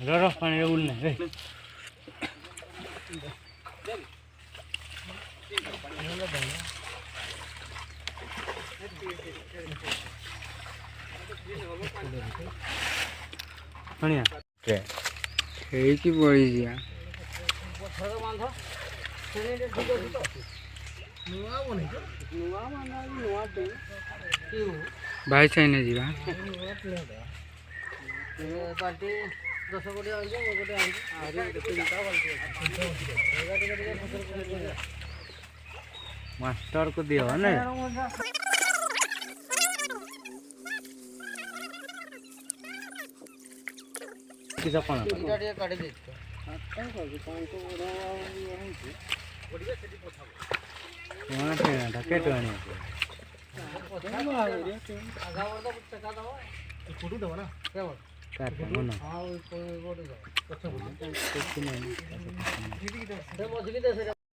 रो पानी उल नहीं बढ़िया ହେଇକି ପଡ଼ିଯିବା ଭାଇ ଚାଇନା ଯିବା मास्टर को दियो ना किसा कोन काटी दे वहाँ से ढके तो नहीं फोटो दो ना क्या बोल काट दो ना हां वो फोटो दो कुछ नहीं